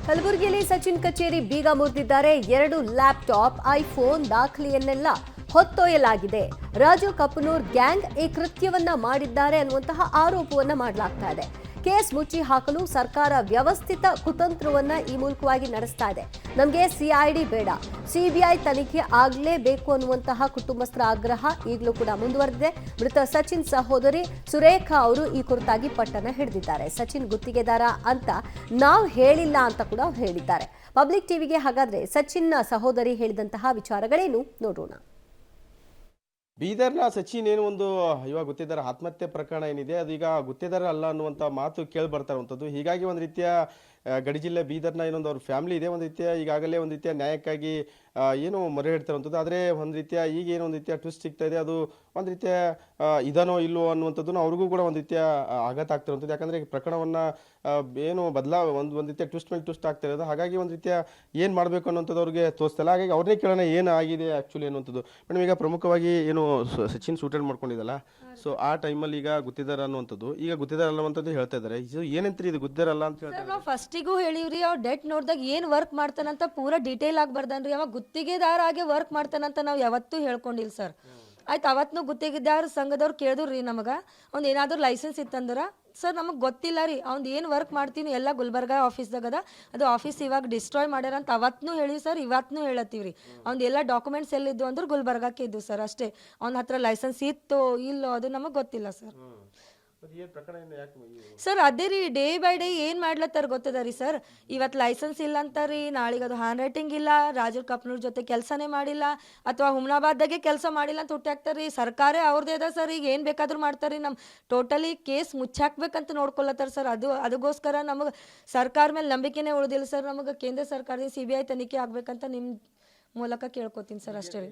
ಕಲಬುರಗಿಯಲ್ಲಿ ಸಚಿನ್ ಕಚೇರಿ ಬೀಗ ಮುರಿದಿದ್ದಾರೆ. 2 ಲ್ಯಾಪ್ಟಾಪ್, ಐಫೋನ್ ದಾಖಲೆಯನ್ನೆಲ್ಲ ಹೊತ್ತೊಯ್ಯಲಾಗಿದೆ. ರಾಜು ಕಪನೂರ್ ಗ್ಯಾಂಗ್ ಈ ಕೃತ್ಯವನ್ನ ಮಾಡಿದ್ದಾರೆ ಅನ್ನುವಂತಹ ಆರೋಪವನ್ನ ಮಾಡಲಾಗ್ತಾ ಇದೆ. ಕೇಸ್ ಮುಚ್ಚಿ ಹಾಕಲು ಸರ್ಕಾರ ವ್ಯವಸ್ಥಿತ ಕುತಂತ್ರವನ್ನ ಈ ಮೂಲಕವಾಗಿ ನಡೆಸ್ತಾ ಇದೆ. ನಮಗೆ ಸಿಐಡಿ ಬೇಡ, ಸಿಬಿಐ ತನಿಖೆ ಆಗಲೇಬೇಕು ಅನ್ನುವಂತಹ ಕುಟುಂಬಸ್ಥರ ಆಗ್ರಹ ಈಗಲೂ ಕೂಡ ಮುಂದುವರೆದಿದೆ. ಮೃತ ಸಚಿನ್ ಸಹೋದರಿ ಸುರೇಖಾ ಅವರು ಈ ಕುರಿತಾಗಿ ಪಟ್ಟಣ ಹಿಡಿದಿದ್ದಾರೆ. ಸಚಿನ್ ಗುತ್ತಿಗೆದಾರ ಅಂತ ನಾವು ಹೇಳಿಲ್ಲ ಅಂತ ಕೂಡ ಅವ್ರು ಹೇಳಿದ್ದಾರೆ. ಪಬ್ಲಿಕ್ ಟಿವಿಗೆ ಹಾಗಾದ್ರೆ ಸಚಿನ್ ಸಹೋದರಿ ಹೇಳಿದಂತಹ ವಿಚಾರಗಳೇನು ನೋಡೋಣ. ಬೀದರ್ನ ಸಚಿನ್ ಏನು ಒಂದು ಇವಾಗ ಗುತ್ತಿದಾರ ಆತ್ಮಹತ್ಯೆ ಪ್ರಕರಣ ಏನಿದೆ ಅದು ಈಗ ಗುತ್ತಿದಾರ ಅಲ್ಲ ಅನ್ನುವಂಥ ಮಾತು ಕೇಳಿ ಬರ್ತಾ ಇರುವಂಥದ್ದು. ಹೀಗಾಗಿ ಒಂದು ರೀತಿಯ ಗಡಿ ಜಿಲ್ಲೆ ಬೀದರ್ನ ಏನೊಂದು ಅವ್ರ ಫ್ಯಾಮಿಲಿ ಇದೆ, ಒಂದು ರೀತಿಯ ಈಗಾಗಲೇ ಒಂದು ರೀತಿಯ ನ್ಯಾಯಕ್ಕಾಗಿ ಏನು ಮೊರೆ ಇಡ್ತಿರುವಂಥದ್ದು. ಆದರೆ ಒಂದು ರೀತಿಯ ಈಗ ಏನೋ ಒಂದು ರೀತಿಯ ಟ್ವಿಸ್ಟ್ ಸಿಗ್ತಾ ಇದೆ, ಅದು ಒಂದು ರೀತಿಯ ಇದನೋ ಇಲ್ಲೋ ಅನ್ನುವಂಥದ್ದು ಅವ್ರಿಗೂ ಕೂಡ ಒಂದು ರೀತಿಯ ಆಘಾತ ಆಗ್ತಿರುವಂಥದ್ದು. ಯಾಕಂದರೆ ಪ್ರಕರಣವನ್ನು ಏನು ಒಂದು ರೀತಿಯ ಟ್ವಿಸ್ಟ್ ಮೇಲೆ ಟ್ವಿಸ್ಟ್ ಆಗ್ತಾ ಇರೋದು. ಹಾಗಾಗಿ ಒಂದು ರೀತಿಯ ಏನು ಮಾಡಬೇಕು ಅನ್ನೋಂಥದ್ದು ಅವ್ರಿಗೆ ತೋರಿಸ್ತಲ್ಲ. ಹಾಗಾಗಿ ಅವ್ರನ್ನೇ ಕೇಳೋಣ ಏನು ಆಗಿದೆ ಆ್ಯಕ್ಚುಲಿ ಅನ್ನುವಂಥದ್ದು. ಮೇಡಮ್, ಈಗ ಪ್ರಮುಖವಾಗಿ ಏನು ಸಚಿನ್ ಸೂಟೆಡ್ ಮಾಡ್ಕೊಂಡಿದ್ದಲ್ಲ, ಸೊ ಆ ಟೈಮಲ್ಲಿ ಈಗ ಗುತ್ತಿದಾರ ಅನ್ನುವಂಥದ್ದು, ಈಗ ಗುತ್ತಿದಾರ ಅನ್ನುವಂಥದ್ದು ಹೇಳ್ತಾ ಇದ್ದಾರೆ. ಏನಂತೀರಿ ಇದು ಗುತ್ತಿದಾರ ಅಲ್ಲ ಅಂತ ಹೇಳ್ತಾರೆ? ನಾವು ಫಸ್ಟಿಗೂ ಹೇಳಿವ್ರಿ, ಅವ್ರು ಡೆಟ್ ನೋಡಿದಾಗ ಏನು ವರ್ಕ್ ಮಾಡ್ತಾನಂತ ಪೂರಾ ಡೀಟೇಲ್ ಆಗಿ ಬರ್ದಾನ್ರಿ. ಅವ ಗುತ್ತಿಗೆದಾರ ಆಗಿ ವರ್ಕ್ ಮಾಡ್ತಾನಂತ ನಾವು ಯಾವತ್ತೂ ಹೇಳ್ಕೊಂಡಿಲ್ಲ ಸರ್. ಆಯ್ತು, ಅವತ್ತು ಗುತ್ತಿಗೆದಾರ ಸಂಘದವ್ರು ಕೇಳಿದ್ರಿ ನಮಗೆ ಅವ್ನು ಏನಾದರೂ ಲೈಸೆನ್ಸ್ ಇತ್ತಂದ್ರೆ ಸರ್ ನಮಗೆ ಗೊತ್ತಿಲ್ಲ ರೀ, ಅವ್ನು ಏನು ವರ್ಕ್ ಮಾಡ್ತೀನಿ ಎಲ್ಲ ಗುಲ್ಬರ್ಗ ಆಫೀಸ್ದಾಗದ, ಅದು ಆಫೀಸ್ ಇವಾಗ ಡಿಸ್ಟ್ರಾಯ್ ಮಾಡ್ಯಾರ ಅಂತ ಅವತ್ತೂ ಹೇಳಿ ಸರ್, ಇವತ್ತೂ ಹೇಳತ್ತೀವಿ ರೀ. ಅವ್ನು ಎಲ್ಲ ಡಾಕ್ಯುಮೆಂಟ್ಸ್ ಎಲ್ಲಿದ್ದು ಅಂದ್ರೆ ಗುಲ್ಬರ್ಗಕ್ಕೆ ಇದ್ದು ಸರ್ ಅಷ್ಟೇ. ಅವ್ನ ಹತ್ರ ಲೈಸೆನ್ಸ್ ಇತ್ತು ಇಲ್ಲೋ ಅದು ನಮಗೆ ಗೊತ್ತಿಲ್ಲ ಸರ್. ಸರ್ ಅದೇ ರೀ, ಡೇ ಬೈ ಡೇ ಏನು ಮಾಡ್ಲತ್ತಾರ ಗೊತ್ತದ ರೀ ಸರ್. ಇವತ್ತು ಲೈಸೆನ್ಸ್ ಇಲ್ಲ ಅಂತಾರೀ, ನಾಳೆಗೆ ಅದು ಹ್ಯಾಂಡ್ ರೈಟಿಂಗ್ ಇಲ್ಲ, ರಾಜು ಕಪ್ನೂರ್ ಜೊತೆ ಕೆಲಸನೇ ಮಾಡಿಲ್ಲ, ಅಥವಾ ಹುಮ್ನಾಬಾದ್ದಾಗೆ ಕೆಲಸ ಮಾಡಿಲ್ಲ ಅಂತ ಹುಟ್ಟಿ ಹಾಕ್ತಾರ್ರಿ. ಸರ್ಕಾರ ಅವ್ರದೇ ಅದ ಸರ್, ಈಗ ಏನು ಬೇಕಾದ್ರೂ ಮಾಡ್ತಾರೆ. ನಮ್ಮ ಟೋಟಲಿ ಕೇಸ್ ಮುಚ್ಚಾಕ್ಬೇಕಂತ ನೋಡ್ಕೊಳತ್ತಾರ ಸರ್. ಅದಕ್ಕೋಸ್ಕರ ನಮಗೆ ಸರ್ಕಾರ ಮೇಲೆ ನಂಬಿಕೆನೇ ಉಳಿದಿಲ್ಲ ಸರ್. ನಮಗೆ ಕೇಂದ್ರ ಸರ್ಕಾರದಿಂದ CBI ತನಿಖೆ ಆಗ್ಬೇಕಂತ ನಿಮ್ಮ ಮೂಲಕ ಕೇಳ್ಕೊತೀನಿ ಸರ್ ಅಷ್ಟೇ ರೀ.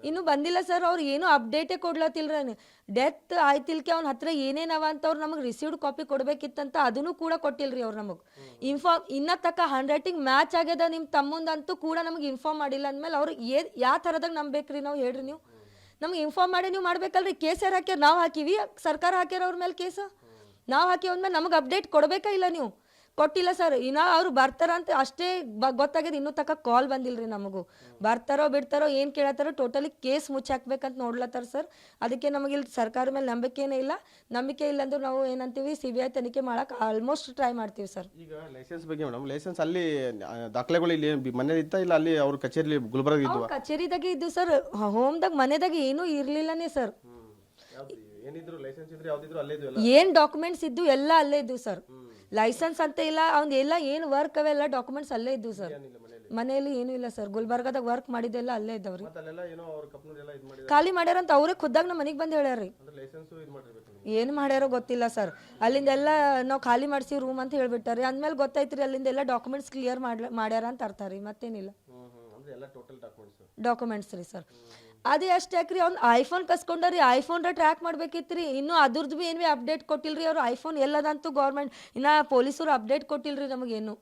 ಇನ್ನೂ ಬಂದಿಲ್ಲ ಸರ್, ಅವ್ರು ಏನು ಅಪ್ಡೇಟೇ ಕೊಡ್ಲತ್ತಿಲ್ರಿ. ಡೆತ್ ಆಯ್ತಿಲ್ಕೆ ಅವ್ನ ಹತ್ರ ಏನೇನವ ಅಂತ ಅವ್ರು ನಮಗೆ ರಿಸೀವ್ಡ್ ಕಾಪಿ ಕೊಡ್ಬೇಕಿತ್ತಂತ ಅದನ್ನು ಕೂಡ ಕೊಟ್ಟಿಲ್ರಿ ಅವ್ರು ನಮಗೆ. ಇನ್ನ ತಕ್ಕ ಹ್ಯಾಂಡ್ ರೈಟಿಂಗ್ ಮ್ಯಾಚ್ ಆಗ್ಯದ ನಿಮ್ಮ ತಮ್ಮಂದಂತೂ ಕೂಡ ನಮಗೆ ಇನ್ಫಾರ್ಮ್ ಮಾಡಿಲ್ಲ ಅಂದಮೇಲೆ ಅವ್ರು ಯಾವ ಥರದಾಗ ನಂಬೇಕ್ರಿ ನಾವು ಹೇಳ್ರಿ? ನೀವು ನಮ್ಗೆ ಇನ್ಫಾರ್ಮ್ ಮಾಡಿ ನೀವು ಮಾಡ್ಬೇಕಲ್ರಿ. ಕೇಸ್ ಯಾರು ಹಾಕ್ಯಾರ? ನಾವು ಹಾಕಿವಿ, ಸರ್ಕಾರ ಹಾಕ್ಯಾರ ಅವ್ರ ಮೇಲೆ ಕೇಸ್. ನಾವು ಹಾಕಿ ಅಂದ್ಮೇಲೆ ನಮಗೆ ಅಪ್ಡೇಟ್ ಕೊಡಬೇಕಾ ಇಲ್ಲ? ನೀವು ಕೊಟ್ಟಿಲ್ಲ ಸರ್. ಇನ್ನ ಅವ್ರು ಬರ್ತಾರ ಅಂತ ಅಷ್ಟೇ ಗೊತ್ತಾಗ್ಯದ, ಇನ್ನೂ ತಕ್ಕ ಕಾಲ್ ಬಂದಿಲ್ರಿ ನಮಗೂ. ಬರ್ತಾರೋ ಬಿಡ್ತಾರೋ ಏನು ಕೇಳತ್ತಾರೋ ಟೋಟಲಿ ಕೇಸ್ ಮುಚ್ಚಾಕ್ಬೇಕಂತ ನೋಡ್ಲತ್ತಾರ ಸರ್. ಅದಕ್ಕೆ ನಮಗೆ ಇಲ್ಲಿ ಸರ್ಕಾರ ಮೇಲೆ ನಂಬಿಕೆನೇ ಇಲ್ಲ. ನಂಬಿಕೆ ಇಲ್ಲ ಅಂದ್ರೆ ನಾವು ಏನಂತೀವಿ, CBI ತನಿಖೆ ಮಾಡಕ್ಕೆ ಆಲ್ಮೋಸ್ಟ್ ಟ್ರೈ ಮಾಡ್ತೀವಿ ಸರ್. ಈಗ ಲೈಸೆನ್ಸ್ ಬಗ್ಗೆ ಮೇಡಮ್, ಲೈಸೆನ್ಸ್ ಅಲ್ಲಿ ದಾಖಲೆಗಳು ಇಲ್ಲಿ ಮನೆ ಇತ್ತ ಇಲ್ಲ ಅಲ್ಲಿ ಅವ್ರ ಕಚೇರಿ ಗುಲ್ಬರ್ಗ ಇದ್ವು? ಕಚೇರಿದಾಗೆ ಇದ್ದು ಸರ್, ಹೋಮ್ದಾಗ ಮನೆದಾಗ ಏನೂ ಇರ್ಲಿಲ್ಲನೇ ಸರ್. ಏನ್ ಡಾಕ್ಯುಮೆಂಟ್ಸ್ ಇದ್ದು ಎಲ್ಲ ಅಲ್ಲೇ ಇದ್ದು ಸರ್. ಲೈಸೆನ್ಸ್ ಅಂತ ಇಲ್ಲ, ಅವ್ನ ಎಲ್ಲ ಏನು ವರ್ಕ್ ಅವೆಲ್ಲ ಡಾಕ್ಯುಮೆಂಟ್ಸ್ ಅಲ್ಲೇ ಇದ್ದು ಸರ್. ಮನೆಯಲ್ಲಿ ಏನೂ ಇಲ್ಲ ಸರ್. ಗುಲ್ಬರ್ಗದಾಗ ವರ್ಕ್ ಮಾಡಿದ್ದೆಲ್ಲ ಅಲ್ಲೇ ಇದ್ದವ್ರಿ. ಖಾಲಿ ಮಾಡ್ಯಾರಂತ ಅವರೇ ಖುದ್ದಾಗ ನಮ್ಮ ಮನೆಗೆ ಬಂದು ಹೇಳ್ಯಾರ್ರಿ. ಏನು ಮಾಡ್ಯಾರೋ ಗೊತ್ತಿಲ್ಲ ಸರ್. ಅಲ್ಲಿಂದ ಎಲ್ಲ ನಾವು ಖಾಲಿ ಮಾಡಿಸಿ ರೂಮ್ ಅಂತ ಹೇಳ್ಬಿಟ್ಟಾರಿ. ಅಂದ್ಮೇಲೆ ಗೊತ್ತಾಯ್ತ್ರಿ ಅಲ್ಲಿಂದ ಎಲ್ಲ ಡಾಕ್ಯುಮೆಂಟ್ಸ್ ಕ್ಲಿಯರ್ ಮಾಡ್ಯಾರ ಅಂತ ಅರ್ಥ ರೀ, ಮತ್ತೇನಿಲ್ಲ. ಡಾಕ್ಯುಮೆಂಟ್ಸ್ ರೀ ಸರ್. ಅದೇ ಅಷ್ಟೇ ಯಾಕ್ರಿ, ಅವ್ನು ಐಫೋನ್ ಕಸ್ಕೊಂಡ್ರಿ, ಐಫೋನ್ ಟ್ರ್ಯಾಕ್ ಮಾಡ್ಬೇಕಿತ್ರಿ. ಇನ್ನೂ ಅದ್ರದ್ದು ಭೀ ಏನು ಭೀ ಅಪ್ಡೇಟ್ ಕೊಟ್ಟಿಲ್ರಿ ಅವ್ರು. ಐಫೋನ್ ಎಲ್ಲದಂತೂ ಗೌರ್ಮೆಂಟ್ ಇನ್ನು ಪೊಲೀಸರು ಅಪ್ಡೇಟ್ ಕೊಟ್ಟಿಲ್ರಿ ನಮಗೇನು.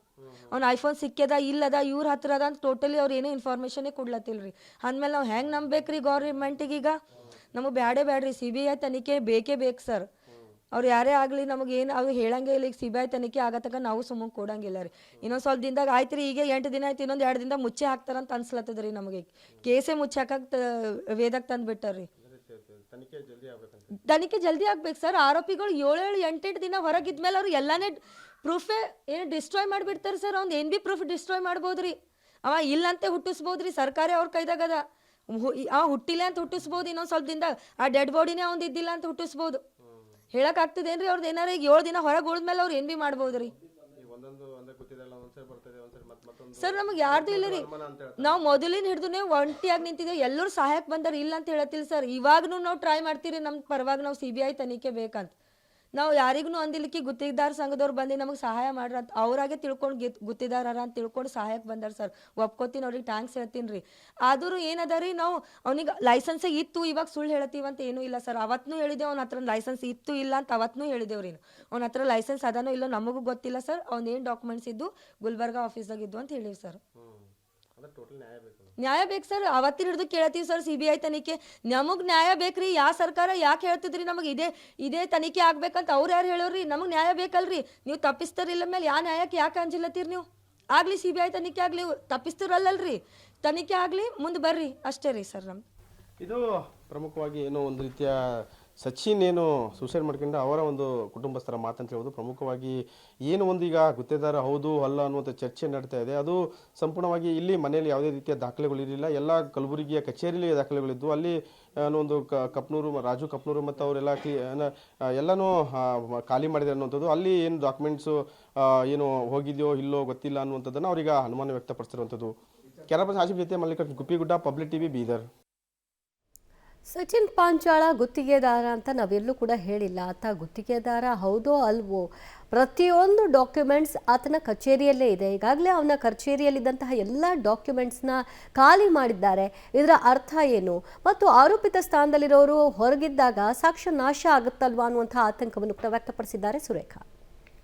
ಅವ್ನು ಐಫೋನ್ ಸಿಕ್ಕ್ಯದ ಇಲ್ಲದ ಇವ್ರ ಹತ್ರ ಅದ ಅಂತ ಟೋಟಲಿ ಅವ್ರು ಏನೋ ಇನ್ಫಾರ್ಮೇಷನೇ ಕೊಡ್ಲತ್ತಿಲ್ರಿ. ಅಂದಮೇಲೆ ನಾವು ಹೆಂಗೆ ನಂಬೇಕ್ರಿ ಗೌರ್ಮೆಂಟಿಗೆ? ಈಗ ನಮಗೆ ಬ್ಯಾಡ್ರಿ, CBI ತನಿಖೆ ಬೇಕೇ ಬೇಕು ಸರ್. ಅವ್ರು ಯಾರೇ ಆಗಲಿ ನಮಗೇನು ಅವ್ರು ಹೇಳಂಗೆ ಇಲ್ಲ. ಈಗ CBI ತನಿಖೆ ಆಗತ್ತಕ ನಾವು ಸುಮ್ಮನೆ ಕೊಡಂಗಿಲ್ಲ ರೀ. ಇನ್ನೊಂದು ಸ್ವಲ್ಪ ದಿನದಾಗ ಆಯ್ತು ರೀ, ಈಗ 8 ದಿನ ಆಯ್ತು, ಇನ್ನೊಂದು 2 ದಿನದಾಗ ಮುಚ್ಚೆ ಹಾಕ್ತಾರಂತ ಅನ್ಸ್ಲತ್ತದ ರೀ ನಮಗೆ. ಕೇಸೇ ಮುಚ್ಚೆ ಹಾಕಕ್ಕೆ ವೇದಕ್ಕೆ ತಂದು ಬಿಟ್ಟಾರ್ರಿ. ತನಿಖೆ ಜಲ್ದಿ ಆಗ್ಬೇಕು ಸರ್. ಆರೋಪಿಗಳು 7-8 ದಿನ ಹೊರಗಿದ್ಮೇಲೆ ಅವ್ರು ಎಲ್ಲಾನೇ ಪ್ರೂಫೇ ಏನು ಡಿಸ್ಟ್ರಾಯ್ ಮಾಡಿಬಿಡ್ತಾರೆ ಸರ್. ಅವ್ನು ಏನು ಭೀ ಪ್ರೂಫ್ ಡಿಸ್ಟ್ರಾಯ್ ಮಾಡ್ಬೋದ್ರಿ. ಅವ ಇಲ್ಲಂತೆ ಹುಟ್ಟಿಸ್ಬೋದ್ರಿ. ಸರ್ಕಾರ ಅವ್ರ ಕೈದಾಗದ. ಹುಟ್ಟಿಲ್ಲ ಅಂತ ಹುಟ್ಟಿಸ್ಬೋದು. ಇನ್ನೊಂದು ಸ್ವಲ್ಪ ದಿನದಾಗ ಆ ಡೆಡ್ ಬಾಡಿನೇ ಅವ್ನು ಇದ್ದಿಲ್ಲ ಅಂತ ಹುಟ್ಟಿಸ್ಬೋದು. ಹೇಳಕ್ ಆಗ್ತದೇನ್ರಿ ಅವ್ರದ್ದು? ಏನಾರ ಈಗ 7 ದಿನ ಹೊರಗೆ ಉಳಿದ್ಮೇಲೆ ಅವ್ರು ಏನು ಭೀ ಮಾಡ್ಬೋದ್ರಿ ಸರ್. ನಮಗೆ ಯಾರ್ದು ಇಲ್ಲ ರೀ. ನಾವು ಮೊದಲಿನ ಹಿಡಿದು ಒಂಟಿಯಾಗಿ ನಿಂತಿದ್ದೇವೆ. ಎಲ್ಲರೂ ಸಹಾಯಕ್ಕೆ ಬಂದಾರ, ಇಲ್ಲ ಅಂತ ಹೇಳತ್ತಿಲ್ಲ ಸರ್. ಇವಾಗೂ ನಾವು ಟ್ರೈ ಮಾಡ್ತೀರಿ ನಮ್ಮ ಪರವಾಗಿ ನಾವು CBI ತನಿಖೆ ಬೇಕಂತ. ನಾವು ಯಾರಿಗೂ ಅಂದಿಲ್ಲಕ್ಕೆ ಗುತ್ತಿಗೆದಾರ ಸಂಘದವ್ರು ಬಂದು ನಮಗೆ ಸಹಾಯ ಮಾಡ್ರ ಅಂತ ಅವ್ರಾಗೆ ತಿಳ್ಕೊಂಡು ಗುತ್ತಿದಾರ ಅಂತ ತಿಳ್ಕೊಂಡು ಸಹಾಯಕ್ಕೆ ಬಂದಾರ ಸರ್. ಒಪ್ಕೋತೀನಿ, ಅವ್ರಿಗೆ ಟ್ಯಾಂಕ್ಸ್ ಹೇಳ್ತೀನಿ ರೀ. ಆದರೂ ಏನದ ರೀ, ನಾವು ಅವ್ನಿಗೆ ಲೈಸೆನ್ಸೇ ಇತ್ತು ಇವಾಗ ಸುಳ್ಳು ಹೇಳ್ತೀವಂತ ಏನೂ ಇಲ್ಲ ಸರ್. ಅವತ್ತೂ ಹೇಳಿದೆವು ಅವ್ನ ಹತ್ರ ಲೈಸೆನ್ಸ್ ಇತ್ತು ಇಲ್ಲ ಅಂತ ಅವತ್ತೂ ಹೇಳಿದೇವ್ರಿ. ಅವ್ನ ಹತ್ರ ಲೈಸೆನ್ಸ್ ಅದಾನೋ ಇಲ್ಲೋ ನಮಗೂ ಗೊತ್ತಿಲ್ಲ ಸರ್. ಅವ್ನೇನು ಡಾಕ್ಯುಮೆಂಟ್ಸ್ ಇದ್ದು ಗುಲ್ಬರ್ಗ ಆಫೀಸ್ದಾಗ ಇದ್ದು ಅಂತ ಹೇಳಿವಿ ಸರ್. ನ್ಯಾಯ ಬೇಕು ಸರ್. ಅವತ್ತಿನ ಹಿಡಿದು ಕೇಳತ್ತೀವಿ ಸರ್ CBI ತನಿಖೆ. ನಮಗೆ ನ್ಯಾಯ ಬೇಕ್ರಿ. ಯಾವ ಸರ್ಕಾರ ಯಾಕೆ ಹೇಳ್ತಿದ್ರಿ ನಮಗೆ ಇದೇ ತನಿಖೆ ಆಗ್ಬೇಕಂತ ಅವ್ರು ಯಾರು ಹೇಳೋರಿ? ನಮಗೆ ನ್ಯಾಯ ಬೇಕಲ್ರಿ. ನೀವು ತಪ್ಪಿಸ್ತಾರಿಲ್ಲ ಮೇಲೆ ನ್ಯಾಯಕ್ಕೆ ಯಾಕೆ ಅಂಜಿಲ್ಲತ್ತೀರಿ ನೀವು? ಆಗಲಿ CBI ತನಿಖೆ ಆಗಲಿ, ತಪ್ಪಿಸ್ತಿರಲ್ಲಲ್ರಿ, ತನಿಖೆ ಆಗಲಿ, ಮುಂದೆ ಬರ್ರಿ, ಅಷ್ಟೇ ರೀ ಸರ್ ನಮ್ದು. ಇದು ಪ್ರಮುಖವಾಗಿ ಏನೋ ಒಂದು ರೀತಿಯ ಸಚಿನ್ ಏನು ಸೂಸೈಡ್ ಮಾಡ್ಕೊಂಡು ಅವರ ಒಂದು ಕುಟುಂಬಸ್ಥರ ಮಾತಂತ ಹೇಳ್ಬೋದು. ಪ್ರಮುಖವಾಗಿ ಏನು ಒಂದು ಈಗ ಗುತ್ತೇದಾರ ಹೌದು ಅಲ್ಲ ಅನ್ನುವಂಥ ಚರ್ಚೆ ನಡೀತಾ ಇದೆ. ಅದು ಸಂಪೂರ್ಣವಾಗಿ ಇಲ್ಲಿ ಮನೆಯಲ್ಲಿ ಯಾವುದೇ ರೀತಿಯ ದಾಖಲೆಗಳಿರಲಿಲ್ಲ. ಎಲ್ಲ ಕಲಬುರಗಿಯ ಕಚೇರಿಯಲ್ಲಿ ದಾಖಲೆಗಳಿದ್ದು. ಅಲ್ಲಿ ಒಂದು ಕಪ್ನೂರು ರಾಜು ಕಪ್ನೂರು ಮತ್ತು ಅವರೆಲ್ಲ ಎಲ್ಲನೂ ಖಾಲಿ ಮಾಡಿದೆ ಅನ್ನುವಂಥದ್ದು. ಅಲ್ಲಿ ಏನು ಡಾಕ್ಯುಮೆಂಟ್ಸು ಏನು ಹೋಗಿದೆಯೋ ಇಲ್ಲೋ ಗೊತ್ತಿಲ್ಲ ಅನ್ನುವಂಥದ್ದನ್ನು ಅವರೀಗ ಅನುಮಾನ ವ್ಯಕ್ತಪಡಿಸಿರುವಂಥದ್ದು. ಕ್ಯಾಮರಾ ಆಸಿಫ್ ಜೊತೆ ಮಲ್ಲಿಕಾರ್ಜುನ್, ಗುಬ್ಬಿಗುಡ್ಡ, ಪಬ್ಲಿಕ್ ಟಿವಿ, ಬೀದರ್. ಸಚಿನ್ ಪಾಂಚಾಳ ಗುತ್ತಿಗೆದಾರ ಅಂತ ನಾವೆಲ್ಲೂ ಕೂಡ ಹೇಳಿಲ್ಲ. ಆತ ಗುತ್ತಿಗೆದಾರ ಹೌದೋ ಅಲ್ವೋ, ಪ್ರತಿಯೊಂದು ಡಾಕ್ಯುಮೆಂಟ್ಸ್ ಆತನ ಕಚೇರಿಯಲ್ಲೇ ಇದೆ. ಈಗಾಗಲೇ ಅವನ ಕಚೇರಿಯಲ್ಲಿದ್ದಂತಹ ಎಲ್ಲ ಡಾಕ್ಯುಮೆಂಟ್ಸ್ನ ಖಾಲಿ ಮಾಡಿದ್ದಾರೆ. ಇದರ ಅರ್ಥ ಏನು? ಮತ್ತು ಆರೋಪಿತ ಸ್ಥಾನದಲ್ಲಿರೋರು ಹೊರಗಿದ್ದಾಗ ಸಾಕ್ಷ್ಯ ನಾಶ ಆಗುತ್ತಲ್ವಾ ಅನ್ನುವಂಥ ಆತಂಕವನ್ನು ಕೂಡ ವ್ಯಕ್ತಪಡಿಸಿದ್ದಾರೆ ಸುರೇಖಾ.